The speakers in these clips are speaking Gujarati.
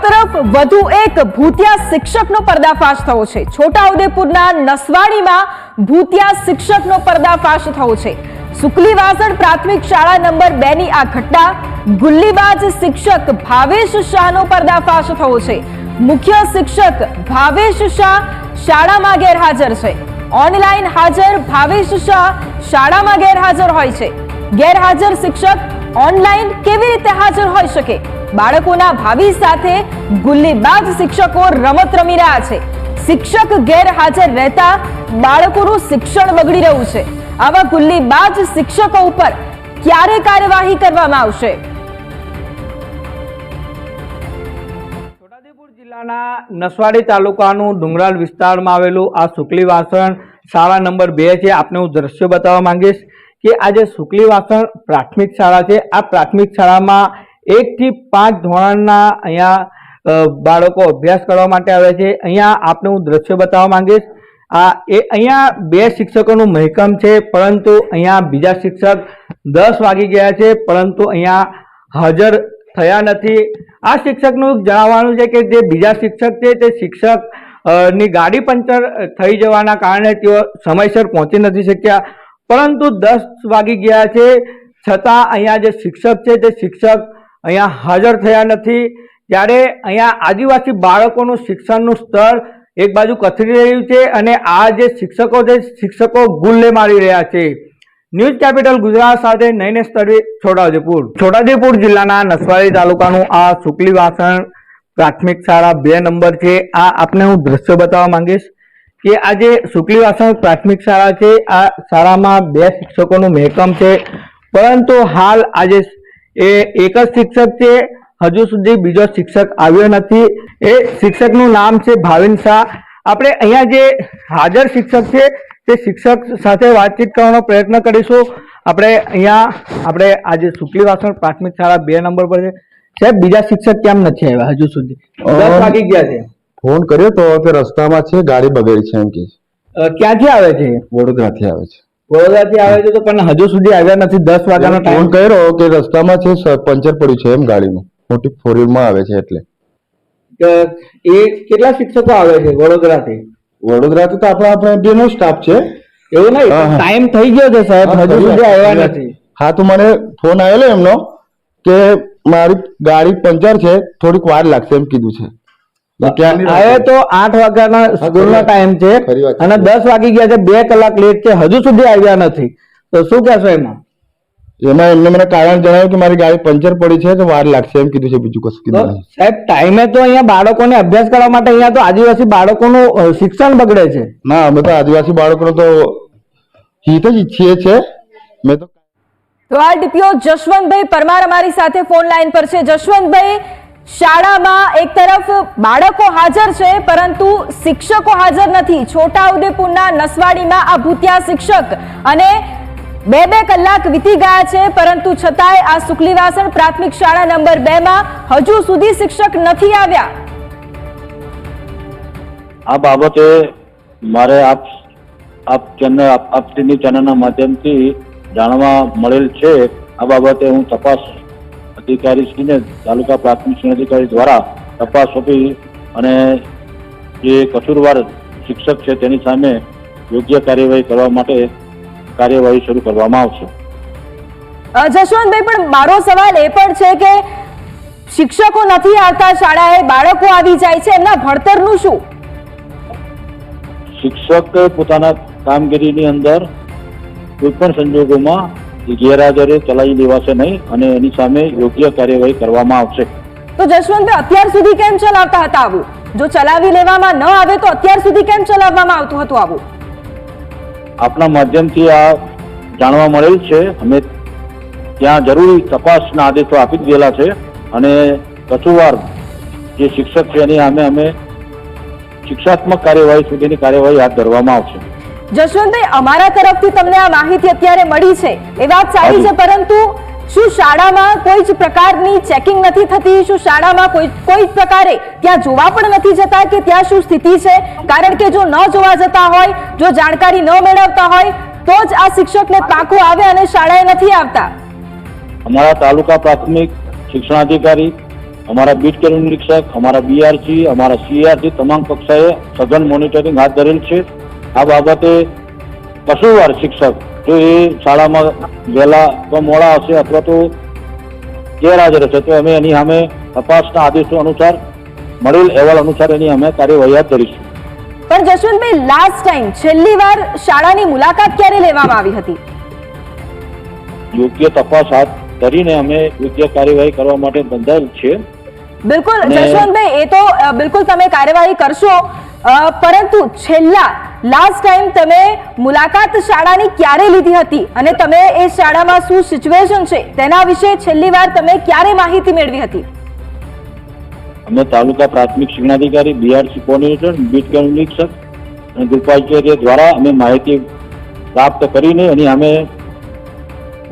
તરફ વધુ એક ભૂતિયા શિક્ષકનો પર્દાફાશ થયો છે। છોટાઉદેપુરના નસવાડીમાં ભૂતિયા શિક્ષકનો પર્દાફાશ થયો છે। સુકલીવાસણ પ્રાથમિક શાળા નંબર 2 ની આ ઘટના ગુલ્લીબાજ શિક્ષક ભાવેશ શાહનો પર્દાફાશ થયો છે। મુખ્ય શિક્ષક ભાવેશ શાહ શાળામાં ગેરહાજર છે। ઓનલાઈન હાજર ભાવેશ શાહ શાળામાં ગેરહાજર હોય છે। ગેરહાજર શિક્ષક ઓનલાઈન કેવી રીતે હાજર હોઈ શકે? બાળકોના ભાવિ સાથે ગુલ્લીબાજ શિક્ષકો રમત રમી રહ્યા છે। શિક્ષક ગેરહાજર રહેતા બાળકોનું શિક્ષણ બગડી રહ્યું છે। આવા ગુલ્લીબાજ શિક્ષકો ઉપર ક્યારે કાર્યવાહી કરવામાં આવશે? છોટાઉદેપુર જિલ્લાના નસવાડી તાલુકાનું ડુંગરાળ વિસ્તારમાં આવેલું આ સુકલીવાસણ શાળા નંબર 2 છે। આપને હું દ્રશ્ય બતાવવા માંગીશ કે આ જે સુકલીવાસણ પ્રાથમિક શાળા છે, આ પ્રાથમિક શાળામાં 1 થી 5 ધોરણના અહીંયા બાળકો અભ્યાસ કરવા માટે આવે છે। અહીંયા આપને હું દ્રશ્ય બતાવવા માંગીશ। અહીંયા 2 શિક્ષકોનું મહેકમ છે, પરંતુ અહીંયા બીજા શિક્ષક 10 વાગી ગયા છે, પરંતુ અહીંયા હાજર થયા નથી। આ શિક્ષકનું જણાવવાનું છે કે જે બીજા શિક્ષક છે તે શિક્ષક ની ગાડી પંચર થઈ જવાના કારણે તેઓ સમયસર પહોંચી નથી શક્યા, પરંતુ 10 વાગી ગયા છે છતાં અહીંયા જે શિક્ષક છે તે શિક્ષક અહીંયા હાજર થયા નથી। ત્યારે અહીંયા આદિવાસી બાળકોનું શિક્ષણનું સ્તર એક બાજુ કથળી રહ્યું છે અને આ જે શિક્ષકો છે શિક્ષકો ગુલ્લે મારી રહ્યા છે। ન્યૂઝ કેપિટલ ગુજરાત સાથે નૈનેશ તડવી, છોટાઉદેપુર જિલ્લાના નસવાડી તાલુકાનું આ સુકલીવાસણ પ્રાથમિક શાળા 2 નંબર છે। આ આપને હું દ્રશ્ય બતાવવા માંગીશ કે આ જે સુકલીવાસણ પ્રાથમિક શાળા છે, આ શાળામાં 2 શિક્ષકોનું મહેકમ છે, પરંતુ હાલ આજે એક જ શિક્ષક છે। હજુ સુધી બીજો શિક્ષક આવ્યો નથી। એ શિક્ષકનું નામ છે ભાવેશ શાહ। આપણે અહીંયા જે હાજર શિક્ષક છે તે શિક્ષક સાથે વાતચીત કરવાનો પ્રયત્ન કરીશું। આપણે આજે સુકલીવાસણ પ્રાથમિક શાળા 2 નંબર પર છે। સાહેબ, બીજા શિક્ષક કેમ નથી આવ્યા હજુ સુધી? 10 વાગી ગયા છે। ફોન કર્યો તો તે રસ્તામાં છે, ગાડી બગડી છે એમ કે। ક્યાંથી આવે છે? વડોદરાથી આવે છે। વડોદરાથી આવે છે તો પણ હજુ સુધી આવ્યા નથી। 10 વાગ્યાનો ફોન કર્યો કે રસ્તામાં છે, પંચર પડ્યું છે એમ ગાડીનું, મોટી 4 માં આવે છે એટલે। એ કેટલા શિક્ષકો આવે છે વડોદરાથી? વડોદરાથી તો આપણે બેનો સ્ટાફ છે। એવું નહીં, ટાઈમ થઈ ગયો છે સાહેબ, હજુ સુધી આવ્યા નથી। હા, તો મને ફોન આવેલો એમનો કે મારી ગાડી પંચર છે, થોડીક વાર લાગશે એમ કીધું છે। હવે તો 8 વાગ્યાના સ્કૂલનો ટાઈમ છે અને 10 વાગી ગયા છે, 2 કલાક લેટ છે, હજુ સુધી આવ્યા નથી, તો શું કહેશો એમાં? એમને મને કારણ જણાવ્યું કે મારી ગાડી પંચર પડી છે તો વાર લાગશે એમ કીધું છે, બીજું કશું કીધું નહીં। સાહેબ, ટાઈમે તો અહીંયા બાળકોને અભ્યાસ કરવા માટે અહીંયા તો આદિવાસી બાળકોનું શિક્ષણ બગડે છે। ના, અમે તો આદિવાસી બાળકોનો તો હિત જ ઈચ્છીએ છીએ। મેં તો ડીપીઓ જશવંતભાઈ પરમાર અમારી સાથે ફોન લાઈન પર છે। જશવંતભાઈ, શાળામાં એક તરફ બાળકો હાજર છે પરંતુ શિક્ષકો હાજર નથી। છોટાઉદેપુરના નસવાડીમાં આ ભૂતિયા શિક્ષક અને 2 કલાક વીતી ગયા છે, પરંતુ છતાંય આ સુકલીવાસણ પ્રાથમિક શાળા નંબર 2 માં હજુ સુધી શિક્ષક નથી આવ્યા। આ બાબતે મારે આપની ચેનલના માધ્યમથી જાણવા મળેલ છે। આ બાબતે હું તપાસ અધિકારીશ્રીને તાલુકા પ્રાથમિક શિક્ષણ અધિકારી દ્વારા તપાસ સોંપી અને જે કસૂરવાર શિક્ષક છે તેની સામે યોગ્ય કાર્યવાહી કરવા માટે કાર્યવાહી શરૂ કરવામાં આવશે। જશવંતભાઈ, પણ મારો સવાલ એ પણ છે કે શિક્ષકો નથી આવતા શાળાએ, બાળકો આવી જાય છે, એમના ભણતરનું શું? શિક્ષક પોતાના કામગીરીની અંદર કોઈ પણ સંજોગોમાં ગેરહાજરી ચલાવી લેવાશે નહીં અને એની સામે યોગ્ય કાર્યવાહી કરવામાં આવશે। તો જશવંતભાઈ, અત્યાર સુધી કેમ ચલાવતા હતા આવું? જો ચલાવી લેવામાં ન આવે તો અત્યાર સુધી કેમ ચલાવવામાં આવતું હતું આવું? આપના માધ્યમથી આ જાણવા મળેલ છે। અમે ત્યાં જરૂરી તપાસના આદેશો આપી દીધેલા છે અને કસૂરવાર જે શિક્ષક છે એની સામે અમે શિક્ષાત્મક કાર્યવાહી સુધીની કાર્યવાહી હાથ ધરવામાં આવશે। જશવંતભાઈ, અમારા તરફથી તમને આ માહિતી અત્યારે મળી છે એ વાત સારી છે, પરંતુ શું શાળામાં કોઈ જ પ્રકારની ચેકિંગ નથી થતી? શું શાળામાં કોઈ પ્રકારે ત્યાં જોવા પણ નથી જતા કે ત્યાં શું સ્થિતિ છે? કારણ કે જો ન જોવા જતા હોય, જો જાણકારી ન મેળવતા હોય તો જ આ શિક્ષકને પાકો આવે અને શાળાએ નથી આવતા। અમારા તાલુકા પ્રાથમિક શિક્ષણાધિકારી અમારા બીટ કેન્દ્ર નિરીક્ષક, અમારા બીઆરસી, અમારા સીઆરસી તમામ કક્ષાએ સઘન મોનિટરિંગ હાથ ધરેલ છે. આ બાબતે કસૂરવાર શિક્ષક જો એ શાળામાં વહેલા અથવા મોડા હશે અથવા તો ગેરહાજર હશે તો અમે એની સામે તપાસના આદેશો અનુસાર મળેલ અહેવાલ અનુસાર એની અમે કાર્યવાહી હાથ ધરીશું. પણ જશવંતભાઈ, લાસ્ટ ટાઈમ છેલ્લી વાર શાળાની મુલાકાત ક્યારે લેવામાં આવી હતી? યોગ્ય તપાસ હાથ ધરીને અમે યોગ્ય કાર્યવાહી કરવા માટે બંધાયેલ છે. બિલકુલ અને- જશવંતભાઈ, એ તો બિલકુલ તમે કાર્યવાહી કરશો, પરંતુ છેલ્લા લાસ્ટ ટાઈમ તમે મુલાકાત શાળાની ક્યારે લીધી હતી અને તમે એ શાળામાં શું સિચ્યુએશન છે તેના વિશે છેલ્લી વાર તમે ક્યારે માહિતી મેળવી હતી? અમે તાલુકા પ્રાથમિક શિક્ષણાધિકારી, બીઆરસી કોઓર્ડિનેટર, બીટ કેન્દ્ર નિરીક્ષક અને ગ્રુપાચાર્ય દ્વારા અમે માહિતી પ્રાપ્ત કરીને એની અમે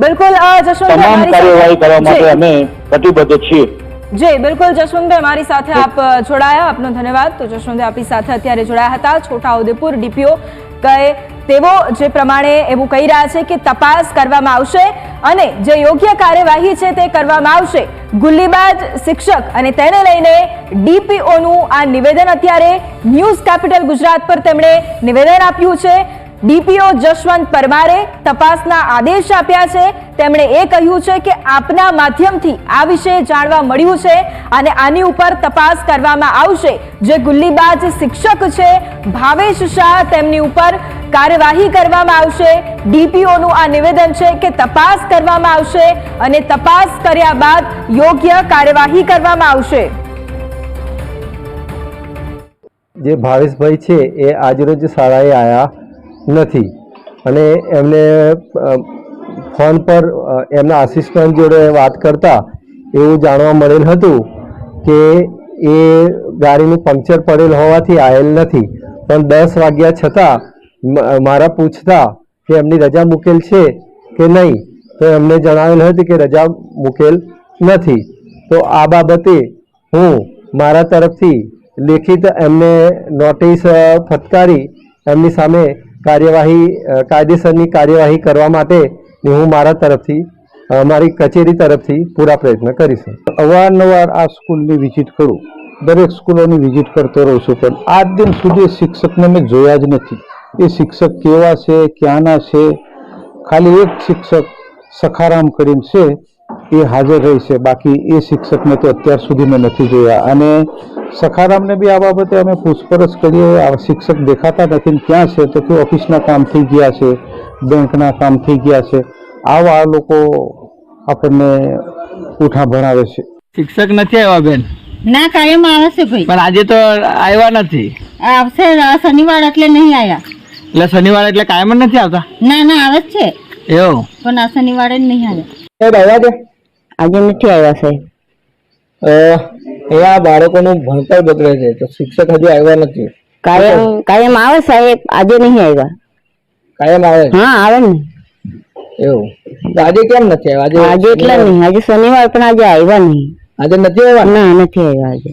બિલકુલ જશવંતભાઈ, તમામ અમારી કાર્યવાહી કરવા માટે સાથે- અમે કટિબદ્ધ છીએ. જી બિલકુલ જશવંતભાઈ, અમારી સાથે આપ જોડાયા, આપનો ધન્યવાદ. તો જશવંતભાઈ આપણી સાથે અત્યારે જોડાયા હતા. છોટાઉદેપુર ડીપીઓ કહે તેઓ જે પ્રમાણે એવું કહી રહ્યા છે કે તપાસ કરવામાં આવશે અને જે યોગ્ય કાર્યવાહી છે તે કરવામાં આવશે. ગુલ્લીબાજ શિક્ષક અને તેને લઈને ડીપીઓનું આ નિવેદન અત્યારે ન્યૂઝ કેપિટલ ગુજરાત પર તેમણે નિવેદન આપ્યું છે. ડીપીઓ જશવંત પરમારે તપાસના આદેશ આપ્યા છે. તેમણે એ કહ્યું છે કે આપના માધ્યમથી આ વિશે જાણવા મળ્યું છે અને આની ઉપર તપાસ કરવામાં આવશે. જે ગુલ્લીબાજ શિક્ષક છે ભાવેશ શાહ, તેમની ઉપર કાર્યવાહી કરવામાં આવશે. ડીપીઓનું આ નિવેદન છે કે તપાસ કરવામાં આવશે અને તપાસ કર્યા બાદ યોગ્ય કાર્યવાહી કરવામાં આવશે. જે ભાવેશભાઈ છે એ આજરોજ શાળાએ આવ્યા નથી અને એમને ફોન પર એમના આસિસ્ટન્ટ જોડે વાત કરતા એવું જાણવા મળેલ હતું કે એ ગાડીનું પંક્ચર પડેલ હોવાથી આવેલ નથી. પણ 10 વાગ્યા છતાં મારા પૂછતા કે એમની રજા મૂકેલ છે કે નહીં, તો એમને જણાવેલ હતું કે રજા મૂકેલ નથી. તો આ બાબતે હું મારા તરફથી લેખિત એમને નોટિસ ફટકારી એમની સામે કાયદેસરની કાર્યવાહી કરવા માટે હું મારા તરફથી મારી કચેરી તરફથી પૂરા પ્રયત્ન કરીશું. અવારનવાર આ સ્કૂલની વિઝિટ કરું, દરેક સ્કૂલોની વિઝિટ કરતો રહું છું, પણ આજ દિન સુધી શિક્ષકને મેં જોયા જ નથી. એ શિક્ષક કેવા છે, ક્યાંના છે? ખાલી એક શિક્ષક સખારામ કરીને છે એ હાજર રહી છે, બાકી એ શિક્ષકને તો અત્યાર સુધી મેં નથી જોયા. અને સખારામને બી આ બાબતે અમે પૂછપરછ કરીએ, આ શિક્ષક દેખાતા નથી ને ક્યાં છે, તો કે ઓફિસના કામ થઈ ગયા છે, બેંકના કામ થઈ ગયા છે. આવા લોકો આપણને ઉઠા ભણાવે છે. શિક્ષક નથી આવ્યા બેન? ના, કાયમ આવે છે ભાઈ, પણ આજે તો આવ્યા નથી. આવશે શનિવાર એટલે નહીં આવ્યા. એટલે શનિવારે એટલે કાયમ જ નથી આવતા? ના ના, આવે જ છે એવું? પણ આ શનિવારે જ નહીં આવ્યા. આજે નથી આવ્યા સાહેબ. અહીંયા બાળકોનું ભણતર બગડે છે તો શિક્ષક હજુ આવ્યા નથી. કાયમ આવે સાહેબ, આજે નહીં આવ્યા. કાયમ આવે? હા આવે ને. એવું? તો આજે કેમ નથી આવ્યા? આજે એટલા નહીં, આજે શનિવાર પણ આજે આવ્યા નહીં. આજે નથી આવ્યા? ના નથી આવ્યા આજે.